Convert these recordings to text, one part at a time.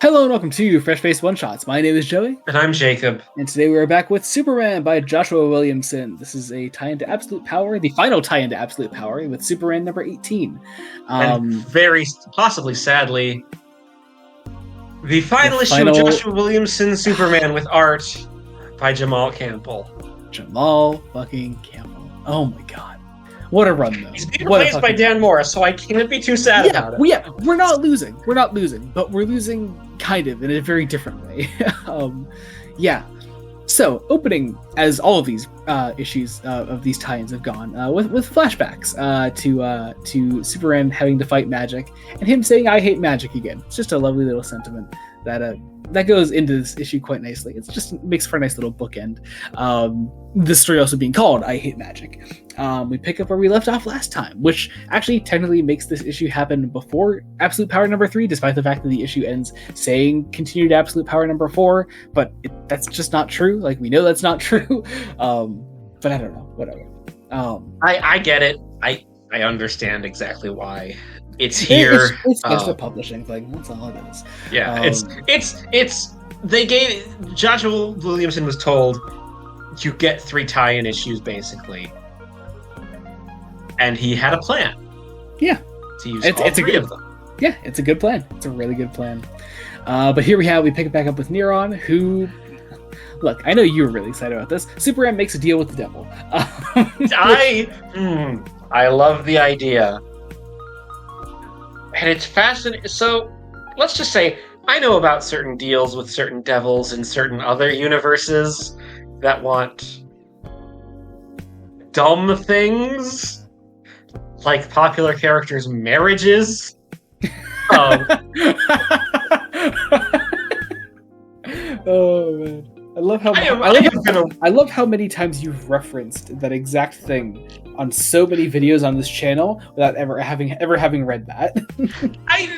Hello and welcome to Fresh Face One Shots. My name is Joey. And I'm Jacob. And today we are back with Superman by Joshua Williamson. This is a tie into Absolute Power, the final tie into Absolute Power with Superman number 18. And very possibly sadly, the final issue of Joshua Williamson Superman with art by Jamal Campbell. Jamal fucking Campbell. Oh my god. What a run, though. He's being replaced by Dan Morris, so I can't be too sad about it. Yeah, we're not losing. We're not losing, but we're losing kind of in a very different way. So, opening, as all of these issues of these tie-ins have gone, with flashbacks to Superman having to fight magic, and him saying, "I hate magic" again. It's just a lovely little sentiment that goes into this issue quite nicely. It just makes for a nice little bookend. This story also being called "I Hate Magic." We pick up where we left off last time, which actually technically makes this issue happen before Absolute Power number 3, despite the fact that the issue ends saying "continued Absolute Power number 4," but that's just not true. Like, we know that's not true. But I don't know. Whatever. I get it. I understand exactly why it's here. It's just a publishing thing. That's all it is. Yeah, it's they gave Joshua Williamson was told you get 3 tie-in issues basically, and he had a plan. Yeah, to use all three of them. Yeah, it's a good plan. It's a really good plan. But here we pick it back up with Neron, who, look, I know you were really excited about this. Superman makes a deal with the devil. I love the idea. And it's fascinating. So, let's just say, I know about certain deals with certain devils in certain other universes that want dumb things, like popular characters' marriages. Oh man, I love how many times you've referenced that exact thing on so many videos on this channel without ever having read that.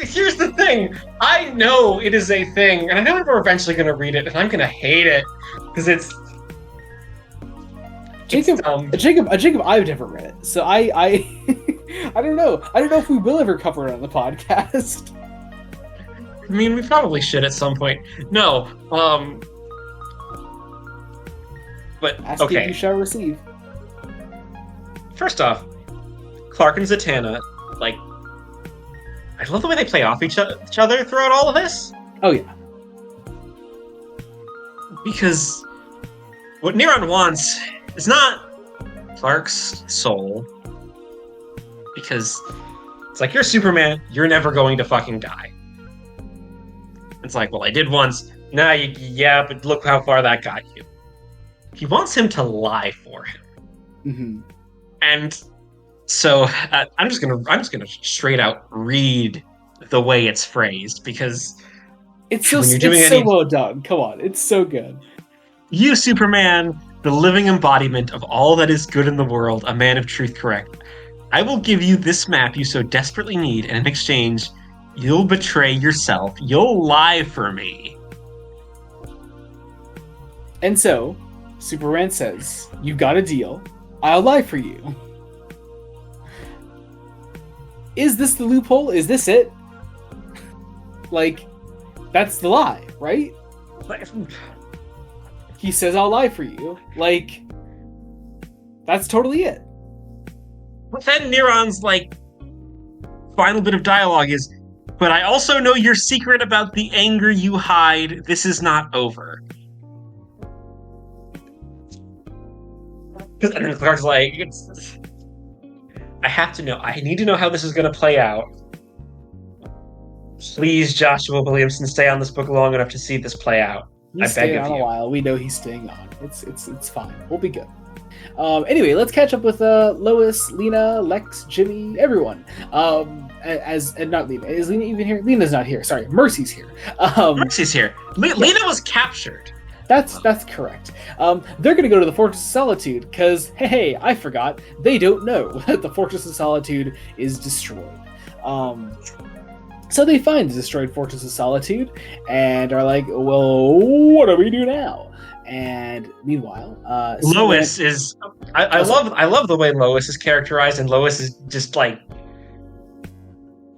Here's the thing. I know it is a thing, and I know we're eventually going to read it, and I'm going to hate it because it's Jacob. I've never read it, so I I don't know. I don't know if we will ever cover it on the podcast. I mean, we probably should at some point. No, but ask okay. It, you shall receive. First off, Clark and Zatanna, like, I love the way they play off each other throughout all of this. Oh yeah. Because what Neron wants is not Clark's soul. Because it's like, you're Superman, you're never going to fucking die. It's like, well, I did once. Nah, yeah, but look how far that got you. He wants him to lie for him. Mm-hmm. And so I'm just gonna straight out read the way it's phrased, because it's so well done. Come on, it's so good. You, Superman, the living embodiment of all that is good in the world, a man of truth, correct. I will give you this map you so desperately need, and in exchange, you'll betray yourself. You'll lie for me. And so, Superman says, "You got a deal. I'll lie for you." Is this the loophole? Is this it? Like, that's the lie, right? He says, "I'll lie for you." Like, that's totally it. But then Neron's, like, final bit of dialogue is, "But I also know your secret about the anger you hide. This is not over." And Clark's like, I have to know. I need to know how this is going to play out. Please, Joshua Williamson, stay on this book long enough to see this play out. He's staying on a while. We know he's staying on. It's fine. We'll be good. Anyway, let's catch up with Lois, Lena, Lex, Jimmy, everyone. And not Lena. Is Lena even here? Lena's not here. Sorry, Mercy's here. Mercy's here. Lena was captured. That's correct. They're going to go to the Fortress of Solitude because, hey, I forgot. They don't know that the Fortress of Solitude is destroyed. So they find the destroyed Fortress of Solitude and are like, well, what do we do now? And meanwhile, Lois is. I love the way Lois is characterized, and Lois is just like,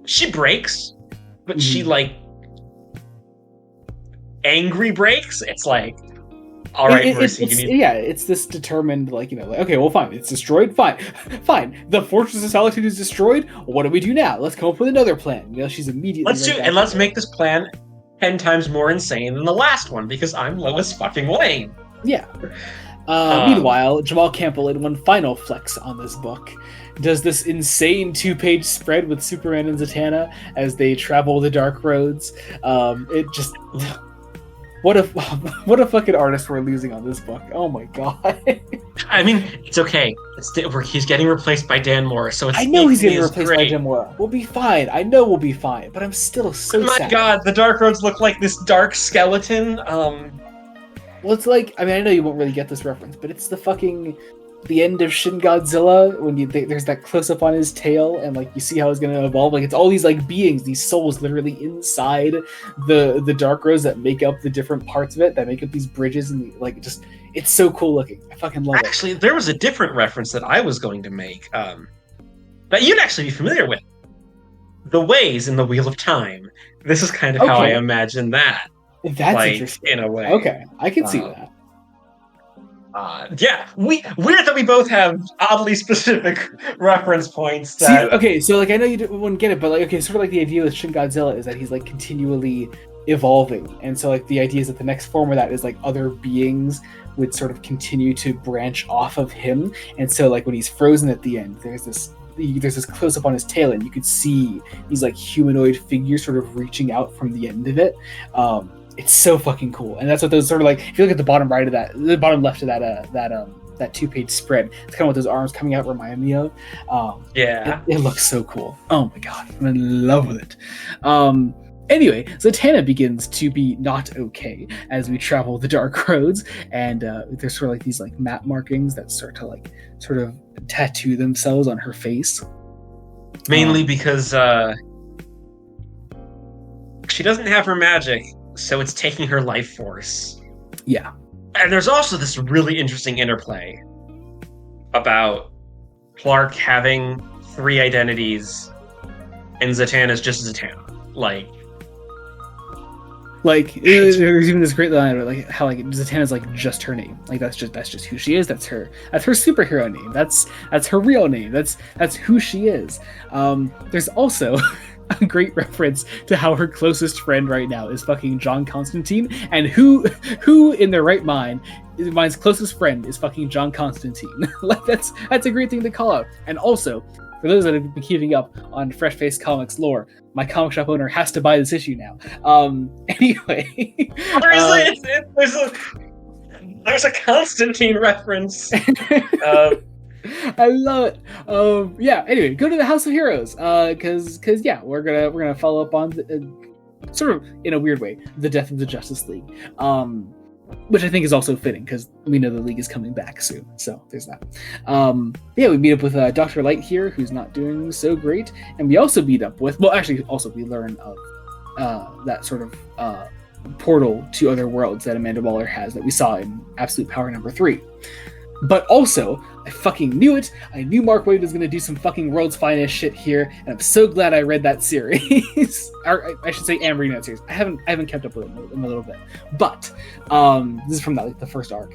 she breaks, but she like angry breaks, it's like, all right, Mercy, it's this determined, like, okay, well, fine, it's destroyed, fine. The Fortress of Solitude is destroyed. What do we do now? Let's come up with another plan. She's immediately. Let's make this plan 10 times more insane than the last one because I'm Lois fucking Lane. Yeah. Meanwhile, Jamal Campbell, in one final flex on this book, does this insane 2-page spread with Superman and Zatanna as they travel the dark roads. It just. What a fucking artist we're losing on this book. Oh my god. I mean, it's okay. He's getting replaced by Dan Mora, so I know he's getting replaced by Dan Mora. We'll be fine. I know we'll be fine, but I'm still so sad. My god, the Dark Roads look like this dark skeleton. Well, it's like, I mean, I know you won't really get this reference, but it's the end of Shin Godzilla when there's that close up on his tail and like you see how it's going to evolve. Like it's all these like beings, these souls literally inside the Dark Roads that make up the different parts of it, that make up these bridges, and like it's so cool looking. I fucking love it. Actually, there was a different reference that I was going to make that you'd actually be familiar with. The ways in the Wheel of Time. This is kind of how I imagine that. That's like, interesting. In a way. Okay, I can see that. Yeah, weird that we both have oddly specific reference points. That... See, okay, so like I know you wouldn't get it, but like okay, sort of like the idea with Shin Godzilla is that he's like continually evolving, and so like the idea is that the next form of that is like other beings would sort of continue to branch off of him, and so like when he's frozen at the end, there's this close up on his tail, and you could see these like humanoid figures sort of reaching out from the end of it. It's so fucking cool, and that's what those sort of like. If you look at the bottom right of the bottom left of that 2-page spread, it's kind of what those arms coming out remind me of. Yeah, it looks so cool. Oh my god, I'm in love with it. Anyway, Zatanna begins to be not okay as we travel the dark roads, and there's sort of like these like map markings that start to like sort of tattoo themselves on her face. Mainly because she doesn't have her magic. So it's taking her life force. Yeah. And there's also this really interesting interplay about Clark having 3 identities and Zatanna's just Zatanna. Like there's even this great line about like how like Zatanna's like just her name. Like that's just who she is. That's her superhero name. That's her real name. That's who she is. There's also a great reference to how her closest friend right now is fucking John Constantine, and who in their right mind's closest friend is fucking John Constantine. Like that's a great thing to call out. And also, for those that have been keeping up on Fresh Face Comics lore, my comic shop owner has to buy this issue now. Anyway, there's a Constantine reference. I love it. Yeah. Anyway, go to the House of Heroes, because yeah, we're gonna follow up on sort of in a weird way the death of the Justice League, which I think is also fitting because we know the League is coming back soon. So there's that. Yeah, we meet up with Dr. Light here, who's not doing so great, and we also meet up with we learn of that sort of portal to other worlds that Amanda Waller has that we saw in Absolute Power number 3. But also, I fucking knew it. I knew Mark Waid was going to do some fucking world's finest shit here, and I'm so glad I read that series. Or I should say, am reading that series. I haven't kept up with it in a little bit, but this is from the first arc.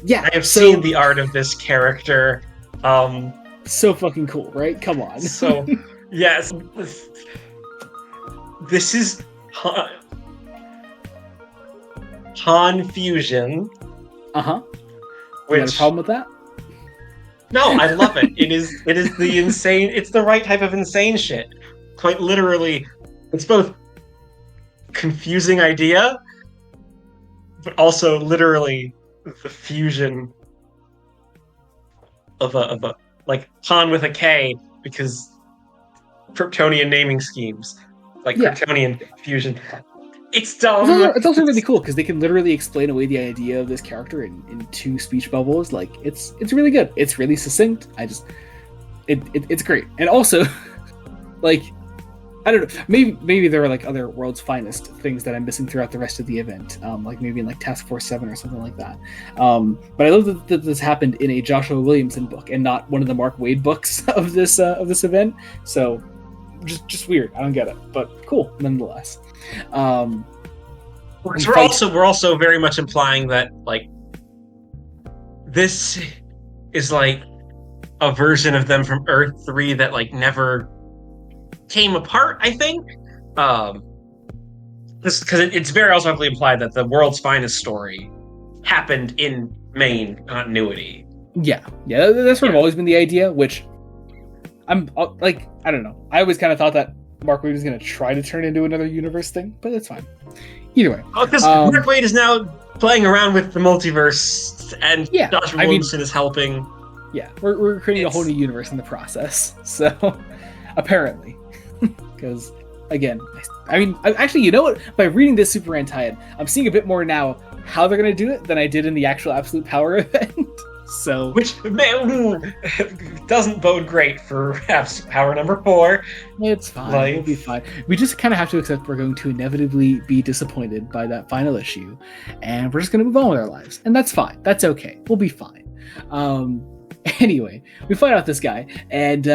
Yeah, I have seen the art of this character. So fucking cool, right? Come on. So yes, this is Han Fusion. You got a problem with that? No, I love it. It is the insane. It's the right type of insane shit. Quite literally, it's both confusing idea, but also literally the fusion of a like Han with a K, because Kryptonian naming schemes, like Kryptonian fusion. It's dumb. It's also really cool because they can literally explain away the idea of this character in 2 speech bubbles. Like it's really good. It's really succinct. It's great. And also, like, I don't know. Maybe there are like other world's finest things that I'm missing throughout the rest of the event. Like maybe in like Task Force 7 or something like that. But I love that this happened in a Joshua Williamson book and not one of the Mark Waid books of this event. So just weird. I don't get it, but cool nonetheless. We're also very much implying that like this is like a version of them from Earth 3 that like never came apart, I think. Because it's very also heavily implied that the World's Finest story happened in main continuity. Yeah, that's sort of always been the idea, which I'm like, I don't know. I always kind of thought that Mark Waid was going to try to turn into another universe thing, but it's fine. Either way. Oh, because Mark Waid is now playing around with the multiverse, and Josh Williamson is helping. Yeah, we're creating a whole new universe in the process. So, apparently. Because, again, actually, you know what? By reading this Superman tie-in, I'm seeing a bit more now how they're going to do it than I did in the actual Absolute Power event. So, which doesn't bode great for Absolute Power number 4. It's fine. We'll be fine. We just kind of have to accept we're going to inevitably be disappointed by that final issue, and we're just going to move on with our lives, and that's fine. That's okay. We'll be fine. Anyway, we find out this guy, and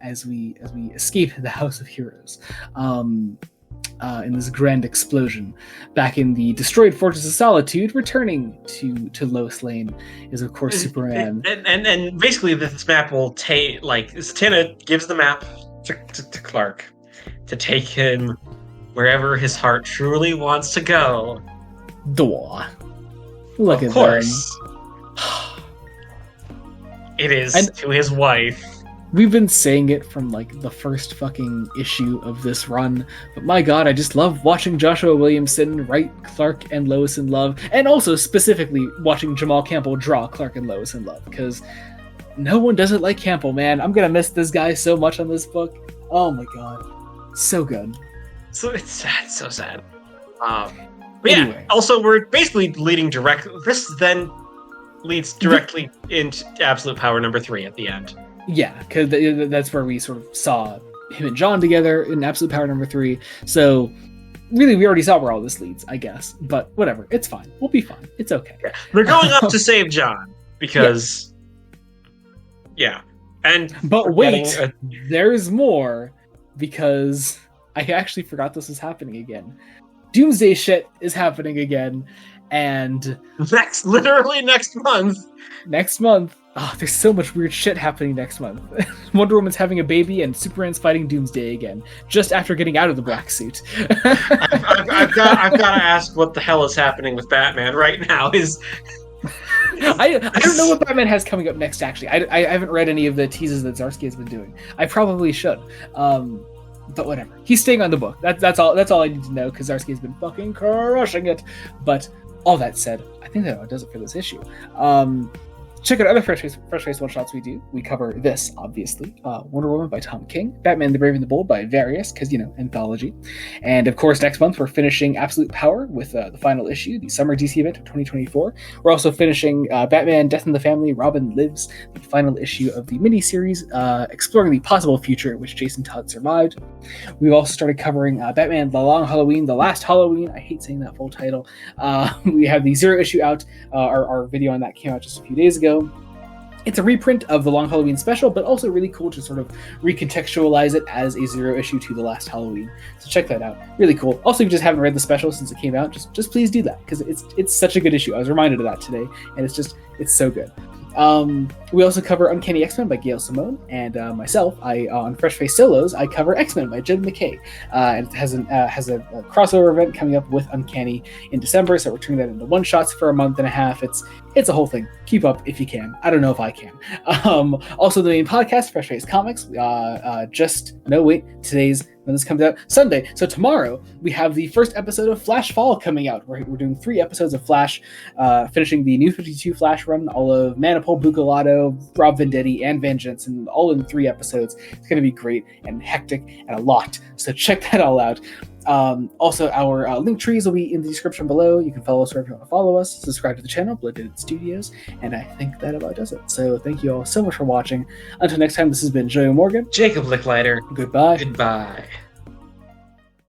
as we escape the House of Heroes, in this grand explosion back in the destroyed Fortress of Solitude, returning to Lois Lane is of course Superman. And basically this map will take, like, Zatanna gives the map to Clark to take him wherever his heart truly wants to go. Dwa. Look of at course. It is to his wife. We've been saying it from like the first fucking issue of this run, but my god, I just love watching Joshua Williamson write Clark and Lois in love, and also specifically watching Jamal Campbell draw Clark and Lois in love, because no one does it like Campbell, man. I'm gonna miss this guy so much on this book. Oh my god, so good. So it's sad, so sad. But anyway. Yeah, also we're basically leading direct. This then leads directly into Absolute Power number 3 at the end. Yeah, because that's where we sort of saw him and John together in Absolute Power number 3. So, really, we already saw where all this leads, I guess. But whatever, it's fine. We'll be fine. It's okay. Yeah. They're going up to save John because, But wait, there's more, because I actually forgot this was happening again. Doomsday shit is happening again, and literally next month. Oh, there's so much weird shit happening next month. Wonder Woman's having a baby, and Superman's fighting Doomsday again, just after getting out of the black suit. I've got to ask what the hell is happening with Batman right now. I don't know what Batman has coming up next, actually. I haven't read any of the teases that Zdarsky has been doing. I probably should. But whatever. He's staying on the book. That's all I need to know, because Zdarsky has been fucking crushing it. But all that said, I think that does it for this issue. Check out other Fresh Face one-shots we do. We cover this, obviously. Wonder Woman by Tom King. Batman the Brave and the Bold by Various, because, anthology. And, of course, next month we're finishing Absolute Power with the final issue, the Summer DC event of 2024. We're also finishing Batman Death in the Family, Robin Lives, the final issue of the miniseries, exploring the possible future in which Jason Todd survived. We've also started covering Batman The Long Halloween, The Last Halloween. I hate saying that full title. We have the Zero issue out. Our video on that came out just a few days ago. It's a reprint of the Long Halloween special, but also really cool to sort of recontextualize it as a Zero issue to The Last Halloween. So check that out. Really cool. Also, if you just haven't read the special since it came out, just please do that, because it's such a good issue. I was reminded of that today, and it's so good. We also cover Uncanny X-Men by Gail Simone, and myself, on Fresh Face Solos, I cover X-Men by Jed McKay. And it has a crossover event coming up with Uncanny in December, so we're turning that into one-shots for a month and a half. It's a whole thing. Keep up if you can. I don't know if I can. Also, the main podcast, Fresh Face Comics. Today's when this comes out, Sunday. So tomorrow we have the first episode of Flash Fall coming out. We're doing 3 episodes of Flash, finishing the New 52 Flash run, all of Manipul, Bucalato, Rob Venditti, and Van Jensen, all in 3 episodes. It's going to be great and hectic and a lot. So check that all out. Also, our link trees will be in the description below. You can follow us wherever you want to follow us. Subscribe to the channel, Blooded Studios, and I think that about does it. So thank you all so much for watching. Until next time, this has been Joe Morgan, Jacob Licklider. Goodbye. Goodbye.